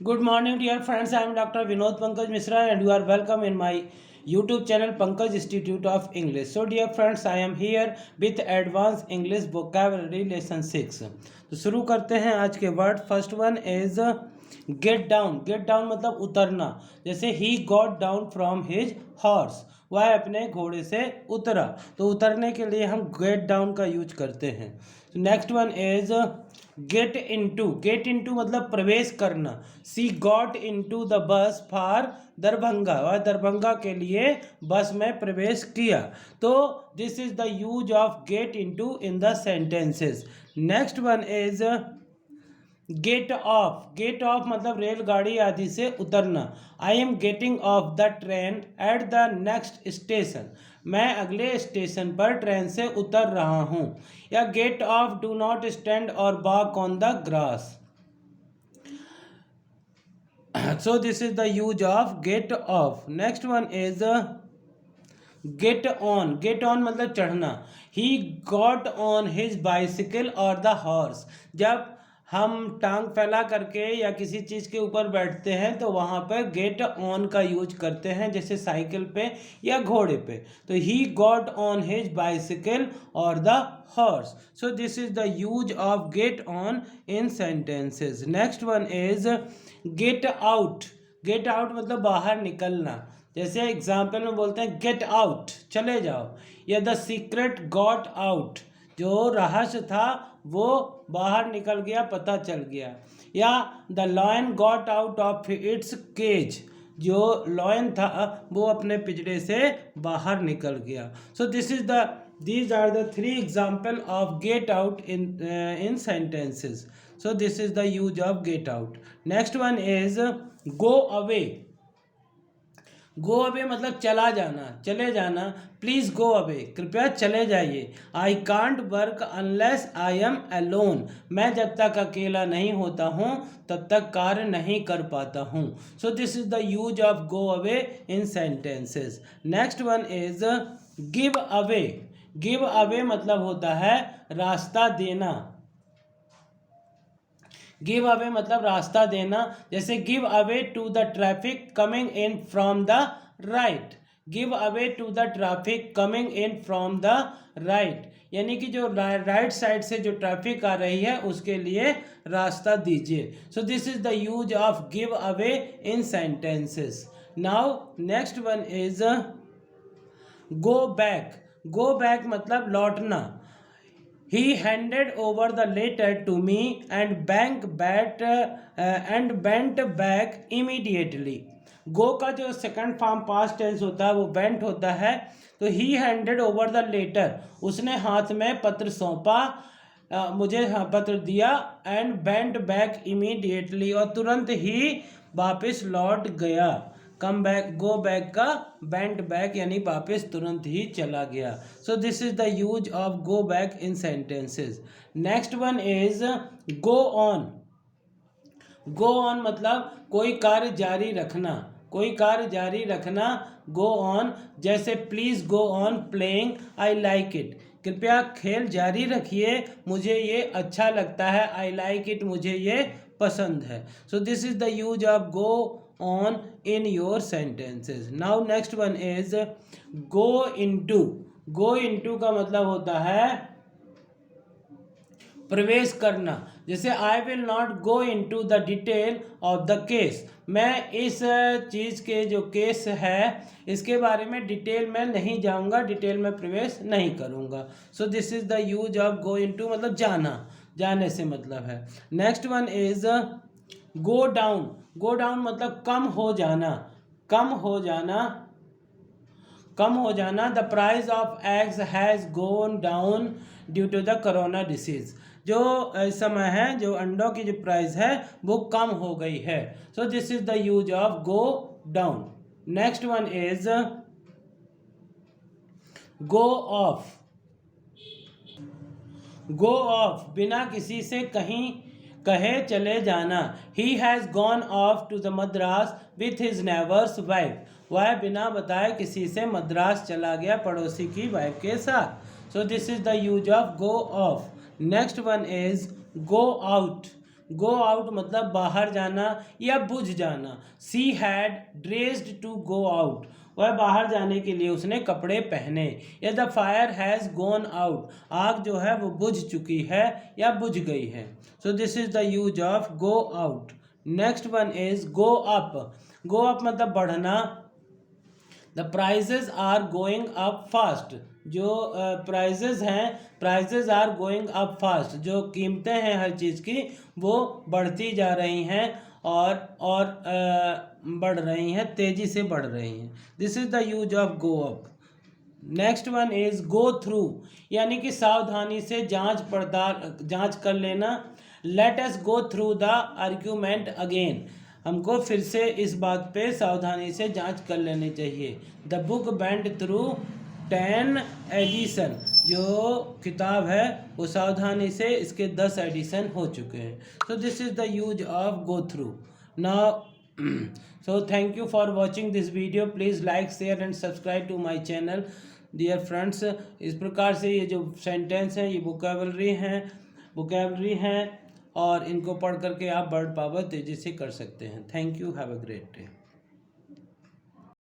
Good morning, dear friends. I am Dr. Vinod Pankaj Misra, and you are welcome in my YouTube channel Pankaj Institute of English. So, dear friends, I am here with Advanced English Vocabulary Lesson 6. तो शुरू करते हैं आज के word. First one is get down. Get down मतलब उतरना. जैसे he got down from his horse, वह अपने घोड़े से उतरा. तो उतरने के लिए हम गेट डाउन का यूज करते हैं. Next one is get into. Get into मतलब प्रवेश करना. She got into the bus for Darbhanga. वह दरभंगा के लिए बस में प्रवेश किया. तो this is the use of get into in the sentences. Next one is get off. Get off मतलब रेलगाड़ी आदि से उतरना. I am getting off the train at the next station. मैं अगले स्टेशन पर ट्रेन से उतर रहा हूँ. या get off, do not stand or walk on the grass. So this is the use of get off. Next one is get on. Get on मतलब चढ़ना. He got on his bicycle or the horse. जब हम टांग फैला करके या किसी चीज़ के ऊपर बैठते हैं तो वहाँ पर गेट ऑन का यूज करते हैं, जैसे साइकिल पे या घोड़े पे. तो he got on his bicycle or the horse. So this is the use of get on in sentences. Next one is get out. Get out मतलब बाहर निकलना. जैसे एग्जाम्पल में बोलते हैं गेट आउट, चले जाओ. या द सीक्रेट गॉट आउट, जो रहस्य था वो बाहर निकल गया, पता चल गया. या the lion got out of its cage, जो लॉयन था वो अपने पिंजरे से बाहर निकल गया. So these are the three example of get out in sentences. So this is the use of get out. Next one is go away. Go away मतलब चला जाना, चले जाना. प्लीज़ गो अवे, कृपया चले जाइए. I can't work unless I am alone. मैं जब तक अकेला नहीं होता हूँ तब तक कार्य नहीं कर पाता हूँ. सो this is the use of go away in sentences. Next one is give away. Give away मतलब होता है रास्ता देना. गिव अवे मतलब रास्ता देना. जैसे give away to the traffic coming in from the right. Give away to the traffic coming in from the right, यानी कि जो राइट साइड से जो ट्रैफिक आ रही है उसके लिए रास्ता दीजिए. सो this is the use of give away in sentences. Now next one is go back. Go back मतलब लौटना. He handed over the letter to me and bent back immediately. Go का जो सेकंड फॉर्म पास्ट टेंस होता है वो bent होता है. तो he handed over the letter, उसने हाथ में पत्र सौंपा, मुझे पत्र दिया. एंड बेंट बैक इमीडिएटली, और तुरंत ही वापस लौट गया. कम बैक, गो बैक का बेंट बैक यानी वापस तुरंत ही चला गया. सो this is the use of go back in sentences. Next one is go on. Go on मतलब कोई कार्य जारी रखना. कोई कार्य जारी रखना, गो ऑन. जैसे please go on playing, I like it. कृपया खेल जारी रखिए, मुझे ये अच्छा लगता है. आई लाइक इट, मुझे ये पसंद है. So this is the use of go on in your sentences. Now next one is go into. go into का मतलब होता है प्रवेश करना. जैसे I will not go into the detail of the case. मैं इस चीज़ के जो केस है इसके बारे में डिटेल में नहीं जाऊंगा, डिटेल में प्रवेश नहीं करूंगा. सो this is the use of go into मतलब जाना, जाने से मतलब है. Next one is go down. Go down मतलब कम हो जाना. कम हो जाना, कम हो जाना. The price of eggs has gone down due to the corona disease. जो इस समय है जो अंडों की जो प्राइस है वो कम हो गई है. So this is the use of go down. Next one is go off. Go off बिना किसी से कहीं कहे चले जाना. He has gone off to the Madras with his neighbour's wife. वह बिना बताए किसी से मद्रास चला गया पड़ोसी की वाइफ के साथ. So this is the use of go off. Next one is go out. Go out मतलब बाहर जाना या बुझ जाना। She had dressed to go out, वह बाहर जाने के लिए उसने कपड़े पहने। या the fire has gone out, आग जो है वो बुझ चुकी है या बुझ गई है। So this is the use of go out. Next one is go up. Go up मतलब बढ़ना। The prices are going up fast, जो प्राइजेज हैं, prices are going up fast, जो कीमतें हैं हर चीज़ की वो बढ़ती जा रही हैं और बढ़ रही हैं, तेज़ी से बढ़ रही हैं। This is the use of go up. Next one is go through, यानी कि सावधानी से जांच कर लेना। Let us go through the argument again, हमको फिर से इस बात पे सावधानी से जांच कर लेनी चाहिए। The book went through 10 edition, जो किताब है वो सावधानी से इसके 10 एडिशन हो चुके हैं। So this is the use of go through. Now so thank you for watching this video. Please like, share and subscribe to my channel dear friends. इस प्रकार से ये जो सेंटेंस हैं ये वोकैबलरी हैं और इनको पढ़ करके आप वर्ड पावर तेज़ी से कर सकते हैं। Thank you, have a great day.